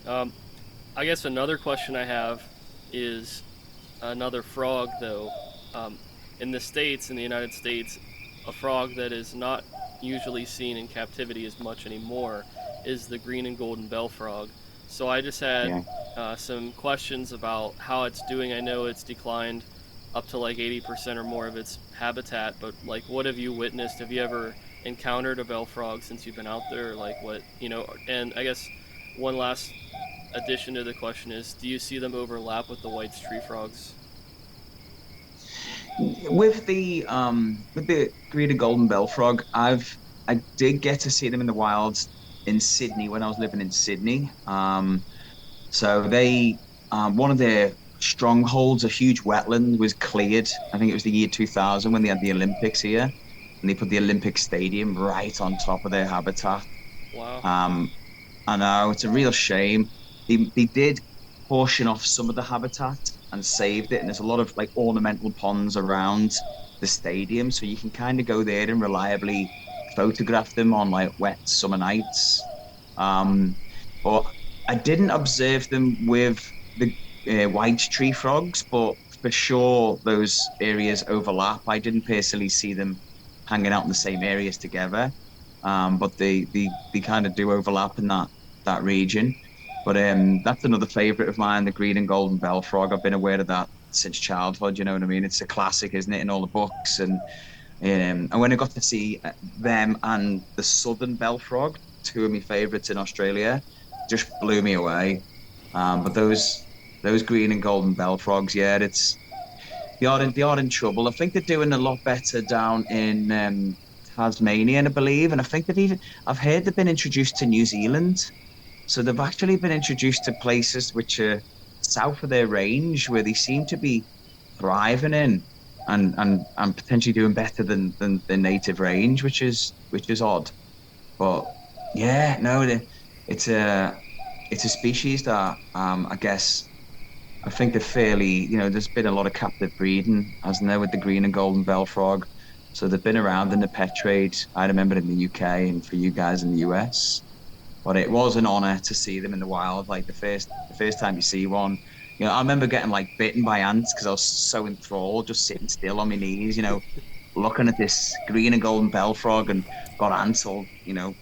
Um, I guess another question I have is another frog, though. Um, in the States, in the United States, a frog that is not usually seen in captivity as much anymore is the green and golden bell frog. So I just had Yeah. some questions about how it's doing. I know it's declined up to like 80% or more of its habitat, but like, what have you witnessed? Have you ever encountered a bell frog since you've been out there? Like, what, and I guess one last addition to the question is, do you see them overlap with the white tree frogs? With the green and golden bell frog, I did get to see them in the wild in Sydney when I was living in Sydney. So they one of their strongholds, a huge wetland, was cleared. I think it was the year 2000 when they had the Olympics here, and they put the Olympic Stadium right on top of their habitat. Wow. Um, I know it's a real shame. They did portion off some of the habitat and saved it, and there's a lot of like ornamental ponds around the stadium, so you can kind of go there and reliably photograph them on like wet summer nights. Um, but I didn't observe them with the white tree frogs, but for sure those areas overlap. I didn't personally see them hanging out in the same areas together, but they kind of do overlap in that region. But that's another favorite of mine, the green and golden bell frog. I've been aware of that since childhood. You know what I mean? It's a classic, isn't it, in all the books? And when I got to see them and the southern bell frog, two of my favorites in Australia, just blew me away. But those green and golden bell frogs, yeah, it's they are in trouble. I think they're doing a lot better down in Tasmania, I believe, and I think I've heard they've been introduced to New Zealand. So they've actually been introduced to places which are south of their range, where they seem to be thriving in and potentially doing better than the native range, which is odd. But yeah, no, it's a it's a species that I guess I think they're fairly, there's been a lot of captive breeding, hasn't there, with the green and golden bell frog. So they've been around in the pet trade. I remember in the UK and for you guys in the US. But it was an honor to see them in the wild. Like the first time you see one, I remember getting like bitten by ants because I was so enthralled, just sitting still on my knees, looking at this green and golden bell frog and got ants all,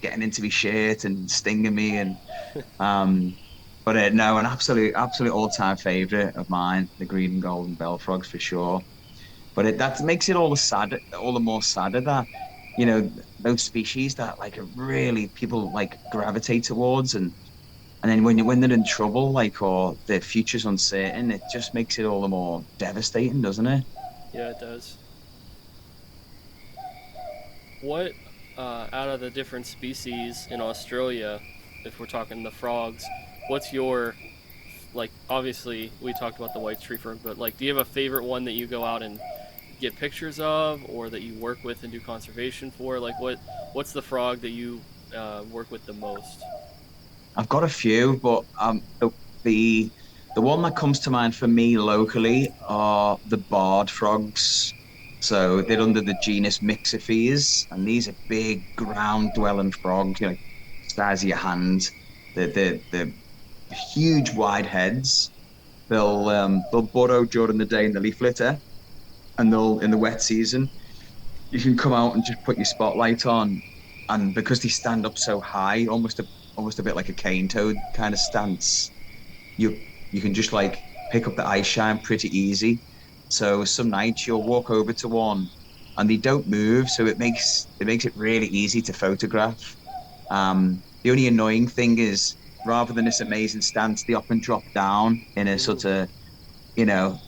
getting into my shirt and stinging me. Um, but no, an absolute all-time favorite of mine, the green and golden bell frogs for sure. But that makes it all the more sadder that you know those species that like are really people like gravitate towards, and then when they're in trouble, like or their future's uncertain, it just makes it all the more devastating, doesn't it? Yeah, it does. What, out of the different species in Australia, if we're talking the frogs, what's your, like, obviously we talked about the white tree frog, but like, do you have a favorite one that you go out and get pictures of, or that you work with and do conservation for? Like, what's the frog that you work with the most? I've got a few, but the the one that comes to mind for me locally are the barred frogs. So they're under the genus Mixophes, and these are big ground-dwelling frogs, size of your hand. The huge wide heads. They'll burrow during the day in the leaf litter, and they'll in the wet season you can come out and just put your spotlight on, and because they stand up so high, almost a bit like a cane toad kind of stance, you you can just like pick up the ice shine pretty easy. So some nights you'll walk over to one, and they don't move, so it makes it really easy to photograph. The only annoying thing is, rather than this amazing stance, they often drop down in a Ooh, sort of,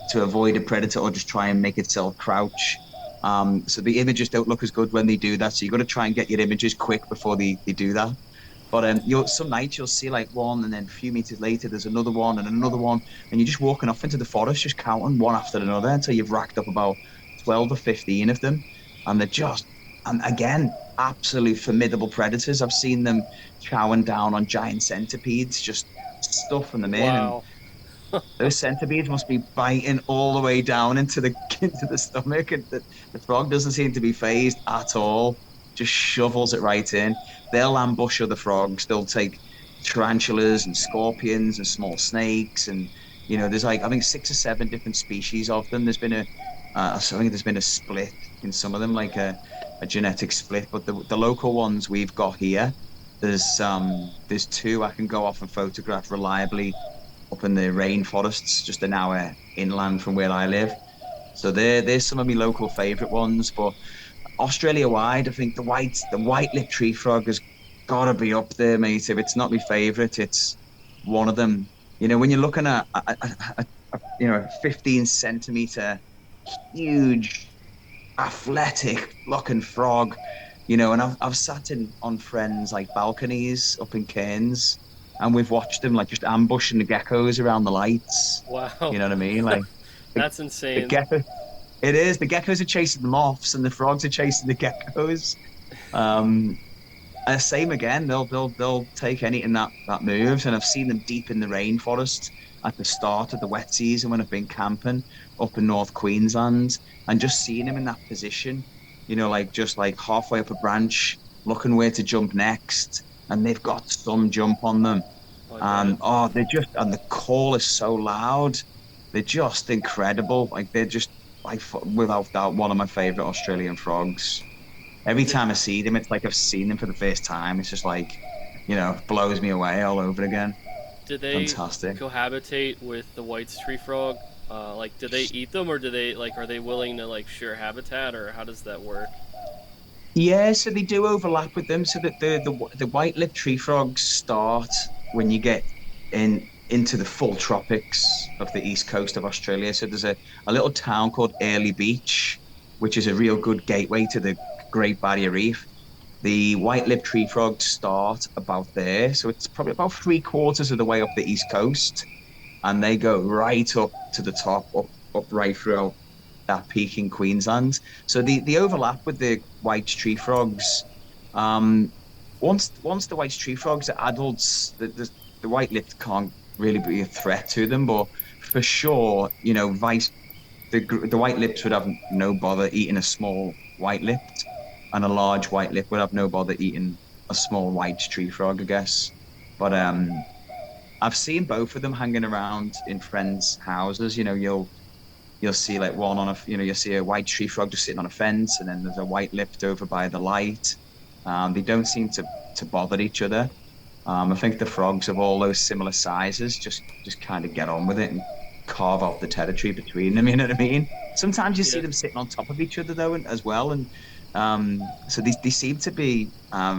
to avoid a predator or just try and make itself crouch. So the images don't look as good when they do that. So you've got to try and get your images quick before they do that. But you'll some nights you'll see like one, and then a few meters later there's another one and another one, and you're just walking off into the forest, just counting one after another until you've racked up about 12 or 15 of them, and and again, absolute formidable predators. I've seen them chowing down on giant centipedes, just stuffing them in, and wow. those centipedes must be biting all the way down into the into the stomach, and the frog doesn't seem to be phased at all. Just shovels it right in. They'll ambush other frogs. They'll take tarantulas and scorpions and small snakes, and there's like I think 6 or 7 different species of them. I think there's been a split in some of them, like a genetic split. But the local ones we've got here, there's 2 I can go off and photograph reliably up in the rainforests, just an hour inland from where I live. So there's some of my local favourite ones. But Australia wide, I think the white-lipped tree frog has got to be up there, mate. If it's not my favourite, it's one of them. When you're looking at a 15 centimeter huge, athletic looking frog, and I've sat on friends like balconies up in Cairns, and we've watched them like just ambushing the geckos around the lights. Wow. You know what I mean? Like the, That's the insane. gecko. It is. The geckos are chasing the moths, and the frogs are chasing the geckos. Um, Same again. They'll take anything that moves, and I've seen them deep in the rainforest at the start of the wet season when I've been camping up in North Queensland, and just seeing them in that position, like just like halfway up a branch, looking where to jump next, and they've got some jump on them, I bet. and and the call is so loud, they're just incredible. Like they're just like without doubt one of my favorite Australian frogs. Every Did time I see them, it's like I've seen them for the first time. It's just like, blows me away all over again. did they Fantastic. cohabitate with the white tree frog? Like, do they eat them, or do they like are they willing to like share habitat, or how does that work? Yeah, so they do overlap with them. So that the white-lipped tree frogs start when you get into the full tropics of the east coast of Australia. So there's a little town called Early Beach, which is a real good gateway to the Great Barrier Reef. The white-lipped tree frogs start about there, so it's probably about 3/4 of the way up the east coast, and they go right up to the top, up right throughout that peak in Queensland. So the overlap with the white tree frogs. Um, once the white tree frogs are adults, the white-lipped can't really be a threat to them, but for sure, vice the white-lipped would have no bother eating a small white-lipped, and a large white-lip would have no bother eating a small white tree frog, I guess. But I've seen both of them hanging around in friends' houses. You'll see like one on you'll see a white tree frog just sitting on a fence, and then there's a white-lipped over by the light. They don't seem to bother each other. I think the frogs of all those similar sizes just kind of get on with it and carve out the territory between them. You know what I mean? Sometimes you see Yeah. them sitting on top of each other though, as well, and so they seem to be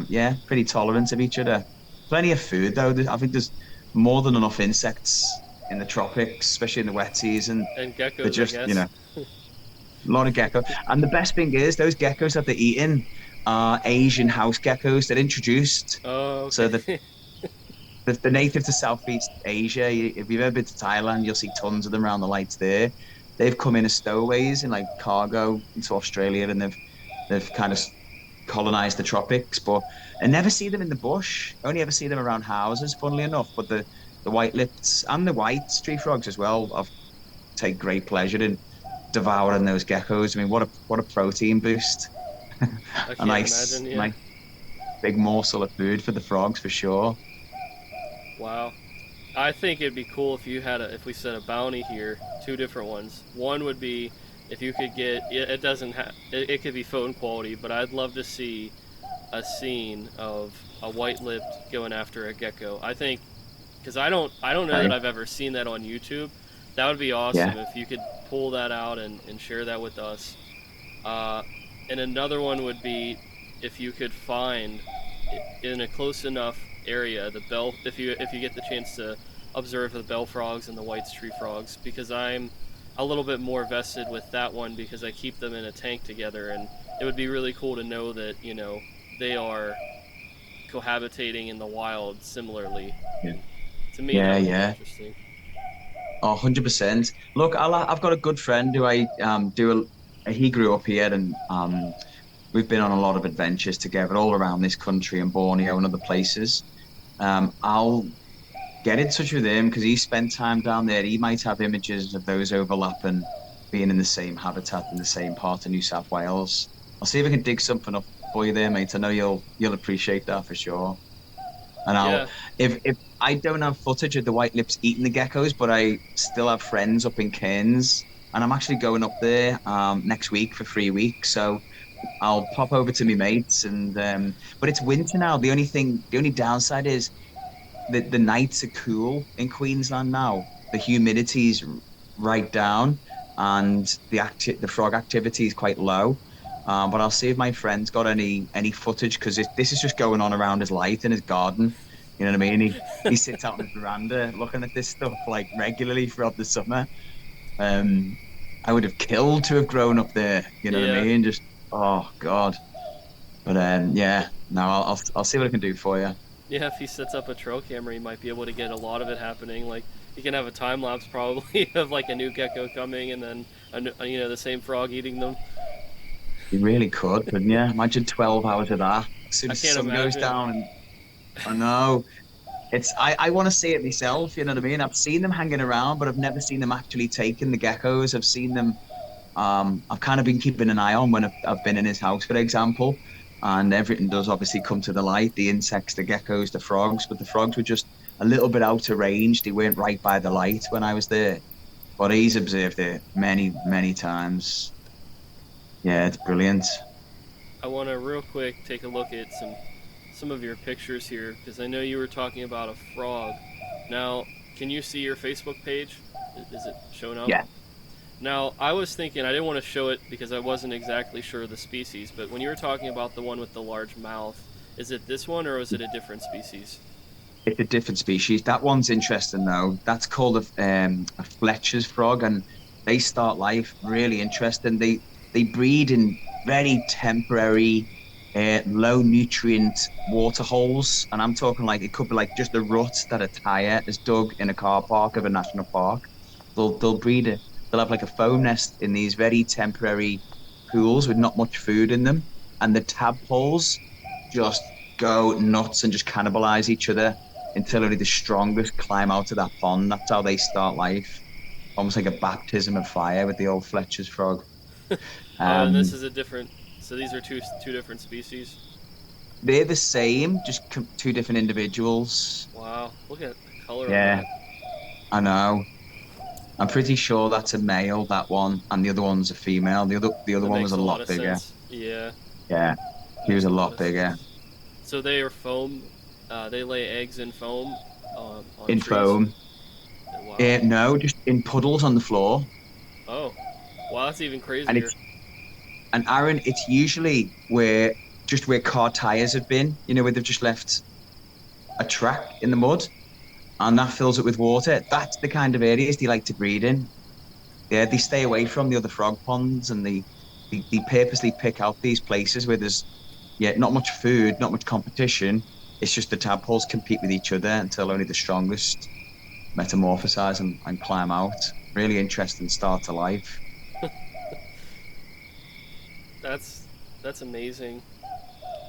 yeah, pretty tolerant of each other. Plenty of food though. I think there's more than enough insects in the tropics, especially in the wet season. And They're geckos, I just guess. a lot of gecko. And the best thing is those geckos that they're eating are Asian house geckos. They're introduced. Oh, So the okay. the native to Southeast Asia. If you've ever been to Thailand, you'll see tons of them around the lights there. They've come in as stowaways in like cargo into Australia, and they've kind of colonized the tropics. But I never see them in the bush. I only ever see them around houses, funnily enough. But the white-lipped and the white tree frogs as well, I've take great pleasure in devouring those geckos. I mean, what a protein boost! I A can't nice imagine. Yeah. nice big morsel of food for the frogs for sure. Wow. I think it'd be cool if you had if we set a bounty here, two different ones. One would be if you could get it doesn't have it could be phone quality, but I'd love to see a scene of a white-lipped going after a gecko. I think because I don't know that Right? I've ever seen that on YouTube. That would be Yeah. awesome if you could pull that out and share that with us. Uh, and another one would be if you could find in a close enough area the bell if you get the chance to observe the bell frogs and the white tree frogs, because I'm a little bit more vested with that one because I keep them in a tank together, and it would be really cool to know that they are cohabitating in the wild similarly. Yeah. To me, that Yeah. would be Yeah. interesting. Oh, 100%. Look, I've got a good friend who I do. He grew up here, and we've been on a lot of adventures together all around this country and Borneo and other places. I'll get in touch with him because he spent time down there. He might have images of those overlapping, being in the same habitat in the same part of New South Wales. I'll see if I can dig something up for you there, mate. I know you'll appreciate that for sure. And Yeah. if I don't have footage of the white lips eating the geckos, but I still have friends up in Cairns, and I'm actually going up there next week for 3 weeks. So I'll pop over to my mates, and but it's winter now. The only downside is the nights are cool in Queensland now. The humidity's right down, and the frog activity is quite low. But I'll see if my friend's got any footage because this is just going on around his light in his garden. You know what I mean? He sits out on his veranda looking at this stuff like regularly throughout the summer. Um, I would have killed to have grown up there. You know what I Yeah. mean? Just oh God. But yeah, no, I'll see what I can do for you. Yeah, if he sets up a trail camera, he might be able to get a lot of it happening. Like, he can have a time lapse probably of like a new gecko coming and then the same frog eating them. You really could, couldn't you? Imagine 12 hours of that. As soon I as the can't sun goes imagine. down, and I know I want to see it myself. You know what I mean? I've seen them hanging around, but I've never seen them actually taking the geckos. I've seen them. I've kind of been keeping an eye on when I've been in his house, for example, and everything does obviously come to the light: the insects, the geckos, the frogs. But the frogs were just a little bit out of range. They weren't right by the light when I was there. But he's observed it many, many times. Yeah, it's brilliant. I want to real quick take a look at some of your pictures here because I know you were talking about a frog. Now, can you see your Facebook page? Is it showing up? Yeah. Now, I was thinking I didn't want to show it because I wasn't exactly sure of the species, but when you were talking about the one with the large mouth, is it this one or is it a different species? It's a different species. That one's interesting though. That's called a Fletcher's frog, and they start life really interesting. They breed in very temporary, low nutrient water holes, and I'm talking like it could be like just a rut that a tire has dug in a car park of a national park. They'll breed it. They'll have like a foam nest in these very temporary pools with not much food in them, and the tadpoles just go nuts and just cannibalize each other until only the strongest climb out of that pond. That's how they start life. Almost like a baptism of fire with the old Fletcher's frog. Oh, and this Um, is a different. So these are two different species. they're the same, just two different individuals. Wow, look at the color on Yeah, that. I know. I'm pretty sure that's a male, that one, and the other one's a female. The other That one was makes a a lot lot of bigger. sense. Yeah, Yeah, he was makes a a lot lot of bigger. sense. So they are foam. They lay eggs in foam on In trees. foam. Wow. No, just in puddles on the floor. Oh, wow, that's even And crazier. it's and Aaron, it's usually where car tires have been, where they've just left a track in the mud and that fills it with water. That's the kind of areas they like to breed in. Yeah, they stay away from the other frog ponds, and they purposely pick out these places where there's not much food, not much competition. It's just the tadpoles compete with each other until only the strongest metamorphosize and climb out. Really interesting start to life. That's that's amazing.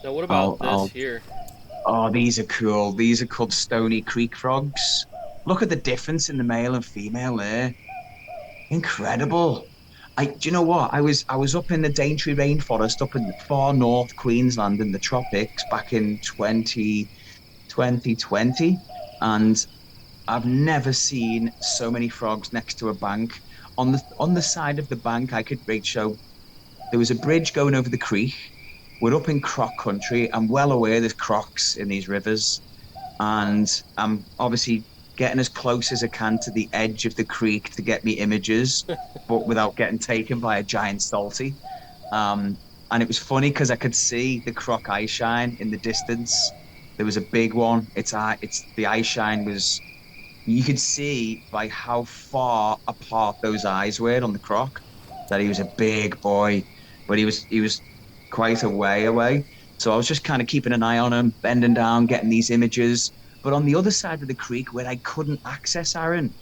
Now, what I'll about this I'll here? Oh, these are cool. These are called Stony Creek frogs. Look at the difference in the male and female there. Incredible. Do you know what? I was up in the Daintree rainforest up in the far north Queensland in the tropics back in 2020, and I've never seen so many frogs next to a bank. On the side of the bank, I could reach so there was a bridge going over the creek. We're up in croc country. I'm well aware there's crocs in these rivers, and I'm obviously getting as close as I can to the edge of the creek to get me images, but without getting taken by a giant salty. Um, and it was funny because I could see the croc eye shine in the distance. There was a big one. It's the eye shine was you could see by how far apart those eyes were on the croc that he was a big boy, but he was quite a way away. So I was just kind of keeping an eye on him, bending down, getting these images. But on the other side of the creek where I couldn't access Aaron,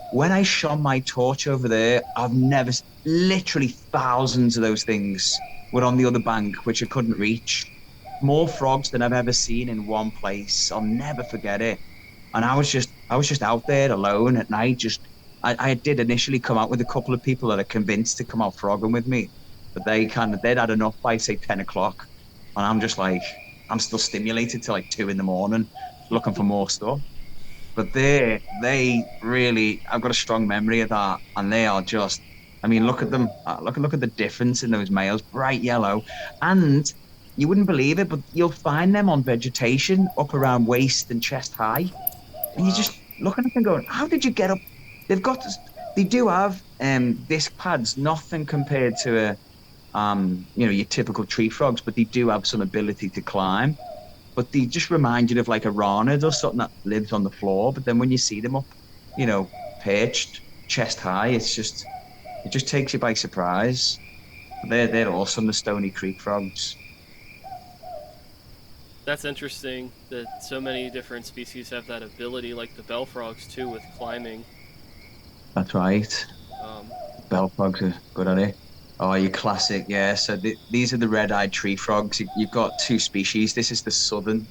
when I shone my torch over there, I've never, literally thousands of those things were on the other bank, which I couldn't reach. More frogs than I've ever seen in one place. I'll never forget it. And I was just out there alone at night. I did initially come out with a couple of people that are convinced to come out frogging with me, but they'd had enough by say 10 o'clock, and I'm just like I'm still stimulated till like 2 in the morning, looking for more stuff. But they really, I've got a strong memory of that, and they are just. I mean, look at them. Look at the difference in those males, bright yellow, and you wouldn't believe it, but you'll find them on vegetation up around waist and chest high, and you Wow. just looking at them going, "How did you get up?" They've got this, they do have disc pads, nothing compared to a your typical tree frogs, but they do have some ability to climb. But they just remind you of like a ranid or something that lives on the floor. But then when you see them up, perched, chest high, it just takes you by surprise. They're awesome, the Stony Creek frogs. That's interesting that so many different species have that ability, like the bell frogs too, with climbing. That's right. Um, Bell frogs are good at it. Oh, you classic, yeah. So these are the red-eyed tree frogs. You've got two species. This is the southern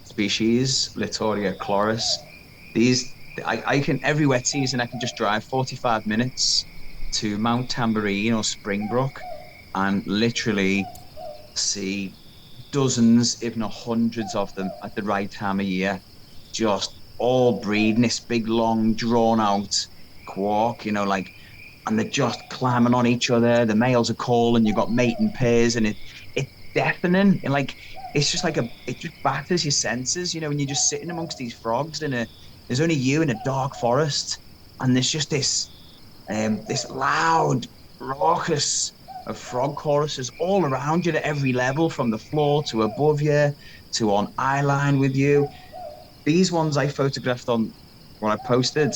species, Litoria chloris. These, I can every wet season I can just drive 45 minutes to Mount Tambourine or Springbrook and literally see dozens, if not hundreds of them at the right time of year, just all breeding this big, long, drawn out quark, and they're just climbing on each other. The males are calling, you've got mating pairs, and it's deafening. And it's just it just batters your senses, when you're just sitting amongst these frogs there's only you in a dark forest, and there's just this loud, raucous of frog choruses all around you at every level, from the floor to above you to on eye line with you. These ones I photographed on what I posted.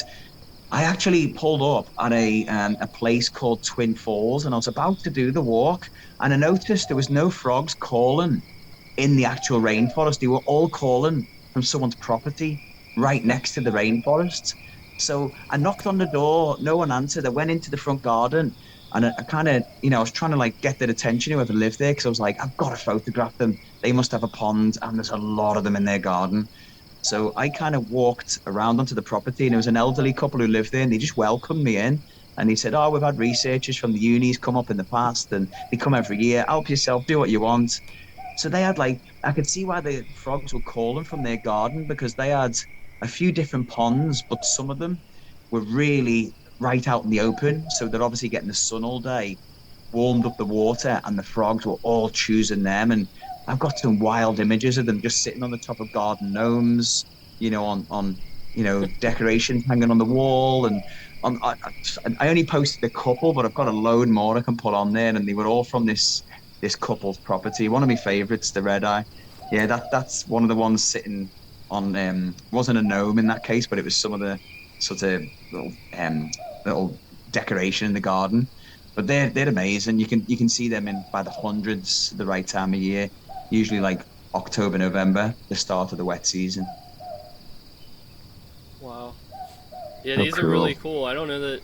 I actually pulled up at a place called Twin Falls, and I was about to do the walk, and I noticed there was no frogs calling in the actual rainforest. They were all calling from someone's property right next to the rainforest. So I knocked on the door, no one answered. I went into the front garden, and I kind of, I was trying to get their attention, whoever lived there, because I was like, I've got to photograph them. They must have a pond, and there's a lot of them in their garden. So I kind of walked around onto the property, and there was an elderly couple who lived there, and they just welcomed me in. And he said, "Oh, we've had researchers from the unis come up in the past, and they come every year. Help yourself, do what you want." So they had I could see why the frogs were calling from their garden, because they had a few different ponds, but some of them were really right out in the open. So they're obviously getting the sun all day, warmed up the water, and the frogs were all choosing them. And I've got some wild images of them just sitting on the top of garden gnomes, on decorations hanging on the wall. And I only posted a couple, but I've got a load more I can put on there, and they were all from this couple's property. One of my favorites, the red eye. Yeah, that's one of the ones sitting on. Wasn't a gnome in that case, but it was some of the sort of little decoration in the garden. But they're amazing. You can see them in by the hundreds the right time of year. Usually October, November, the start of the wet season. wow. Yeah, Oh, these are cool. really cool. I don't know that.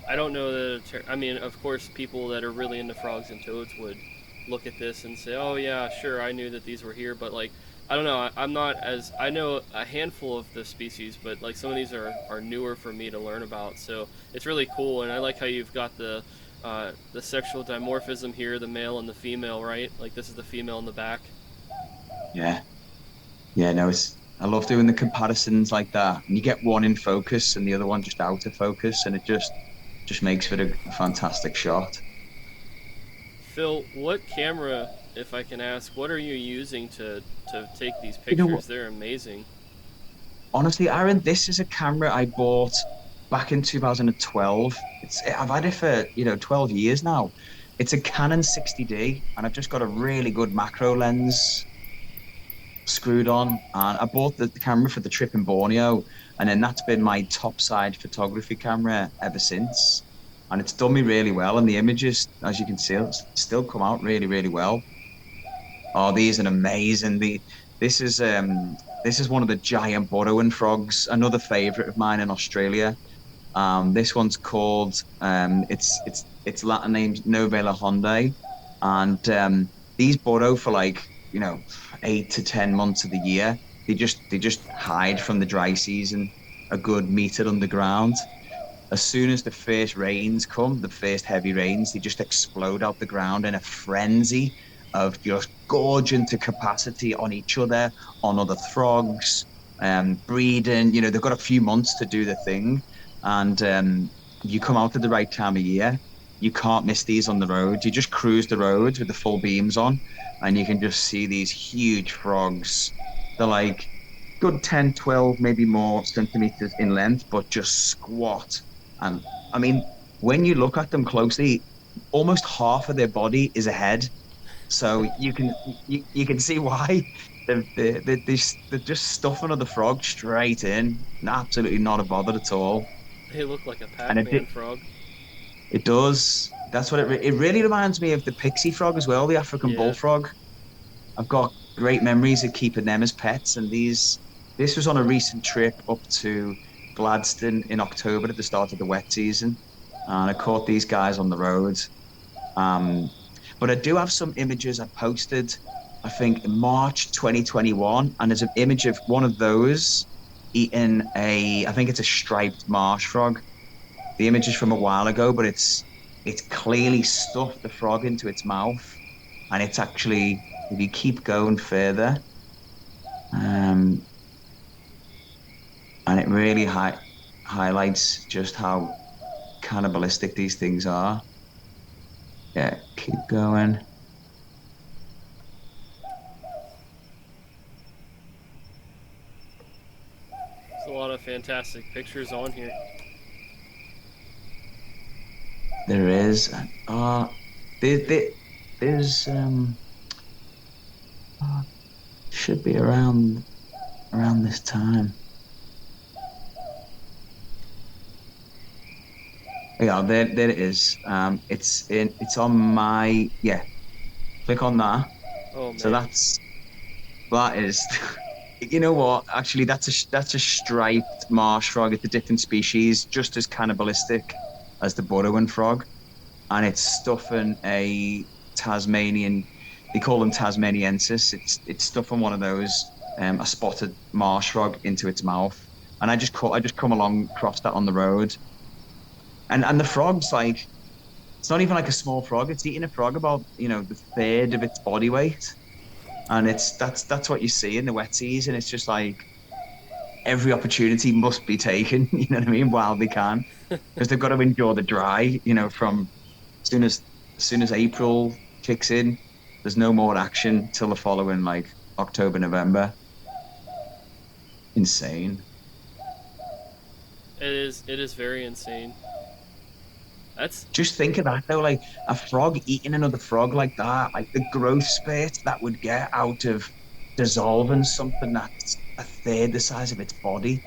I don't know that. I mean, of course, people that are really into frogs and toads would look at this and say, "Oh yeah, sure, I knew that these were here." But I don't know. I'm not as I know a handful of the species, but some of these are newer for me to learn about. So it's really cool, and I like how you've got the sexual dimorphism here, the male and the female, right? Like this is the female in the back. Yeah, yeah. No, I love doing the comparisons like that. And you get one in focus and the other one just out of focus, and it just makes for a fantastic shot. Phil, what camera, if I can ask, what are you using to take these You know what? pictures? They're amazing. Honestly, Aaron, this is a camera I bought back in 2012. I've had it for 12 years now. It's a Canon 60D, and I've just got a really good macro lens screwed on. And I bought the camera for the trip in Borneo, and then that's been my topside photography camera ever since. And it's done me really well. And the images, as you can see, still come out really, really well. Oh, these are amazing. This is this is one of the giant burrowing frogs, another favorite of mine in Australia. This one's called its Latin name's Novella Hondae, and these burrow for 8 to 10 months of the year. They just hide from the dry season a good meter underground. As soon as the first rains come, the first heavy rains, they just explode out the ground in a frenzy of just gorging to capacity on each other, on other frogs. breeding. You know, they've got a few months to do the thing, and you come out at the right time of year. You can't miss these on the road. You just cruise the roads with the full beams on, and you can just see these huge frogs. They're like good 10, 12, maybe more centimeters in length, but just squat. And I mean, when you look at them closely, almost half of their body is a head. So you can see why they're just stuffing of the frog straight in. Absolutely not a bother at all. They look like a And Pac-Man frog. it does. That's what it really reminds me of the pixie frog as well, the African Yeah. bullfrog. I've got great memories of keeping them as pets. And this was on a recent trip up to Gladstone in October at the start of the wet season. And I caught these guys on the road. Um, but I do have some images I posted, I think, in March 2021. And there's an image of one of those eating I think it's a striped marsh frog. The image is from a while ago, but it's clearly stuffed the frog into its mouth. And it's actually, if you keep going further, um, and it really highlights just how cannibalistic these things are. Yeah, keep going. There's a lot of fantastic pictures on here. There is. There's uh, should be around this time. Yeah, there it is. It's on my, yeah. Click on that. Oh So man. that is. You know what? Actually, that's a striped marsh frog. It's a different species, just as cannibalistic as the Burrowing frog, and it's stuffing a Tasmanian. They call them Tasmaniensis. It's stuffing one of those, a spotted marsh frog into its mouth. And I just come along, crossed that on the road, and the frog's like, it's not even like a small frog. It's eating a frog about, the third of its body weight. And that's what you see in the wet season. It's just like every opportunity must be taken, you know what I mean, while they can, because they've got to endure the dry, from as soon as as soon as April kicks in, there's no more action till the following like October, November. Insane. It is very insane. That's Just think of that though, like a frog eating another frog like that, like the growth spurt that would get out of dissolving something that's a third the size of its body.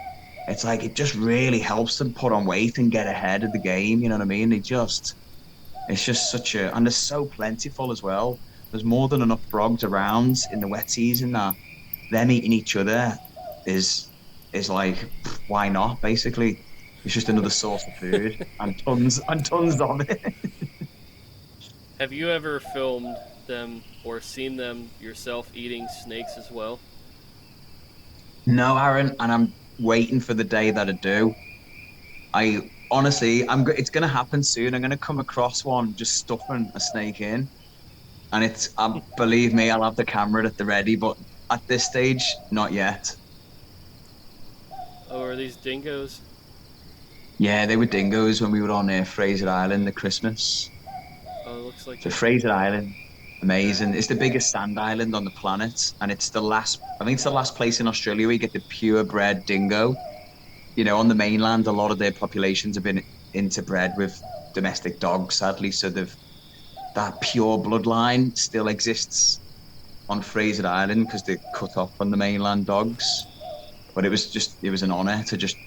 It's like it just really helps them put on weight and get ahead of the game. You know what I mean? It's just and they're so plentiful as well. There's more than enough frogs around in the wet season that them eating each other is is like, why not? Basically, it's just another source of food and tons of it. Have you ever filmed them or seen them yourself eating snakes as well? No, Aaron, and I'm waiting for the day that I do. I honestly, it's going to happen soon. I'm going to come across one just stuffing a snake in, and believe me, I'll have the camera at the ready. But at this stage, not yet. Oh, are these dingoes? Yeah, they were dingoes when we were on Fraser Island at Christmas. Oh, it looks like So they're. Fraser Island, amazing. It's the biggest sand island on the planet, and it's the last. I think it's the last place in Australia where you get the purebred dingo. On the mainland, a lot of their populations have been interbred with domestic dogs, sadly. So that pure bloodline still exists on Fraser Island because they're cut off from the mainland dogs. But it was an honor to just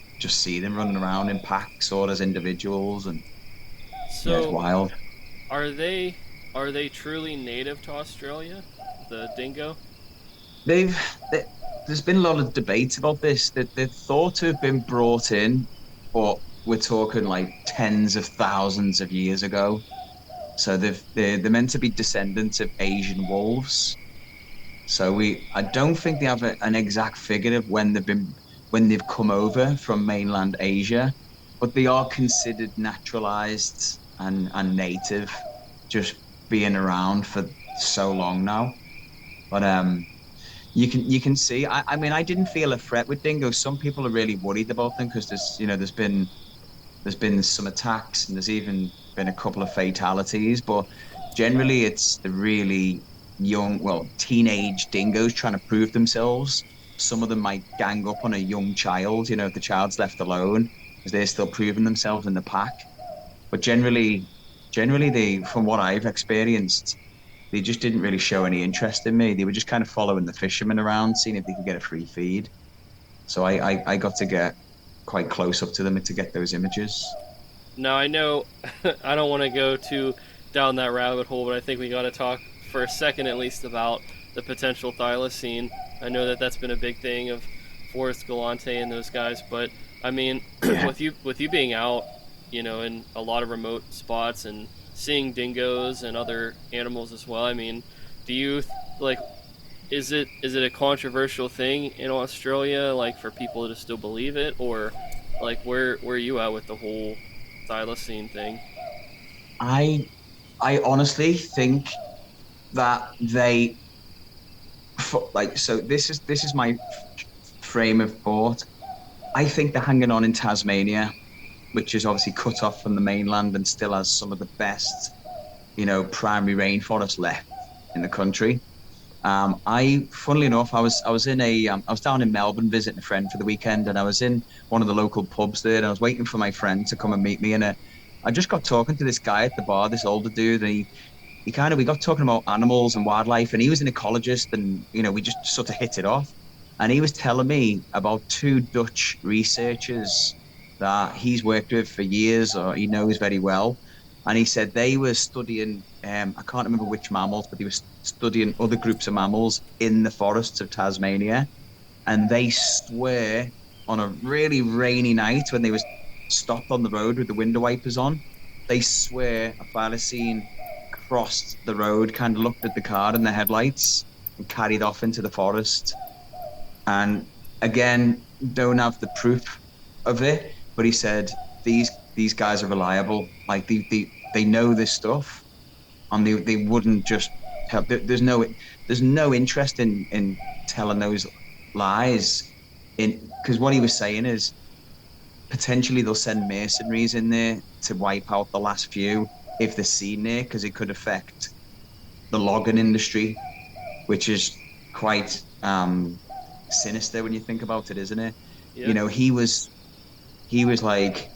see them running around in packs or as individuals, and yeah, it's So, wild. are they truly native to Australia? The dingo? They've they, there's been a lot of debate about this. That they're thought to have been brought in, but we're talking like tens of thousands of years ago. So they're meant to be descendants of Asian wolves. So I don't think they have an exact figure of when they've come over from mainland Asia, but they are considered naturalized and native, just being around for so long now. But you can see. I mean, I didn't feel a threat with dingoes. Some people are really worried about them because there's been some attacks and there's even been a couple of fatalities. But generally, it's the really young, well, teenage dingoes trying to prove themselves. Some of them might gang up on a young child, if the child's left alone, because they're still proving themselves in the pack. But generally, from what I've experienced, they just didn't really show any interest in me. They were just kind of following the fishermen around, seeing if they could get a free feed. So I got to get quite close up to them to get those images. Now I know I don't want to go too down that rabbit hole, but I think we got to talk for a second at least about the potential thylacine. I know that that's been a big thing of Forrest Galante and those guys, but I mean, Yeah. with you being out, in a lot of remote spots and seeing dingoes and other animals as well. I mean, do you like? Is it a controversial thing in Australia, like for people to still believe it, or like where are you at with the whole thylacine thing? I I honestly think that so this is my frame of thought. I think they're hanging on in Tasmania, which is obviously cut off from the mainland and still has some of the best, primary rainforest left in the country. Funnily enough, I was down in Melbourne visiting a friend for the weekend, and I was in one of the local pubs there, and I was waiting for my friend to come and meet me, and I just got talking to this guy at the bar, this older dude, and we got talking about animals and wildlife, and he was an ecologist, and we just sort of hit it off, and he was telling me about two Dutch researchers that he's worked with for years, or he knows very well, and he said they were studying, I can't remember which mammals, but they were studying other groups of mammals in the forests of Tasmania. And they swear on a really rainy night when they was stopped on the road with the window wipers on, they swear a thylacine crossed the road, kind of looked at the car and the headlights and carried off into the forest. And again, don't have the proof of it, but he said these guys are reliable. Like they know this stuff, and they wouldn't just help. There's no interest in telling those lies. In because what he was saying is potentially they'll send mercenaries in there to wipe out the last few if they're seen there, because it could affect the logging industry, which is quite sinister when you think about it, isn't it? Yeah. He was like,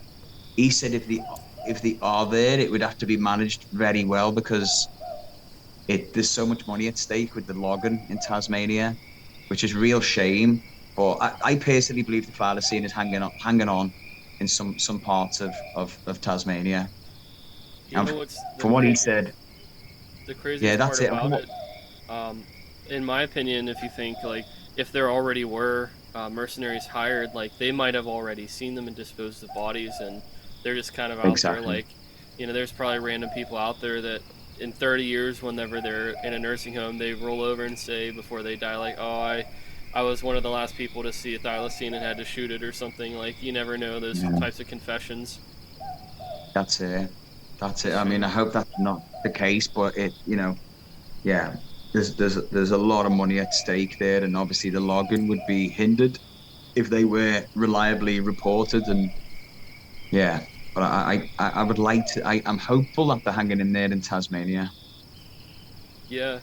he said if they are there, it would have to be managed very well because there's so much money at stake with the logging in Tasmania, which is a real shame. But I personally believe the thylacine is hanging on in some parts of Tasmania. You And know what's from what he said, the yeah, craziest part that's it. about it? Um, in my opinion, if you think like if there already were mercenaries hired, like they might have already seen them and disposed of bodies, and they're just kind of out there. Exactly. Like, there's probably random people out there that in 30 years, whenever they're in a nursing home, they roll over and say before they die, like, "Oh, I was one of the last people to see a thylacine and had to shoot it," or something. Like, you never know those Yeah, types of confessions. that's it. That's It's a it. I mean, shame. I hope that's not the case, but yeah, there's a lot of money at stake there, and obviously the logging would be hindered if they were reliably reported. And yeah, but I would like to. I'm hopeful that they're hanging in there in Tasmania. Yeah,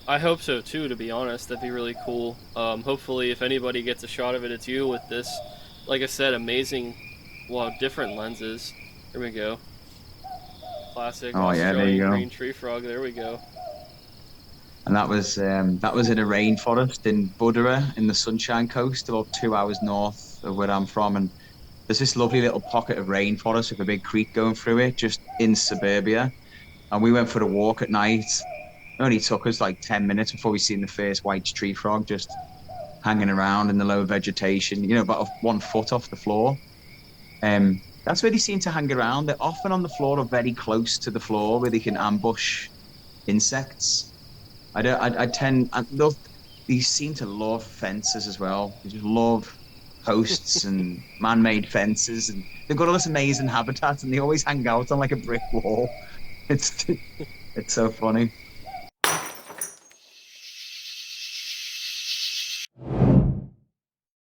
I hope so too. To be honest, that'd be really cool. Hopefully, if anybody gets a shot of it, it's you with this. Like I said, amazing, well, different lenses. Here we go. Classic Oh yeah, there you Australian go. green tree frog. There we go. And that was in a rainforest in Buddera in the Sunshine Coast, about 2 hours north of where I'm from. And there's this lovely little pocket of rainforest with a big creek going through it, just in suburbia. And we went for a walk at night. It only took us like 10 minutes before we seen the first white tree frog just hanging around in the low vegetation, about 1 foot off the floor. That's where they seem to hang around. They're often on the floor or very close to the floor where they can ambush insects. I don't. I tend. They seem to love fences as well. They just love posts and man-made fences, and they've got all this amazing habitat, and they always hang out on like a brick wall. It's it's so funny.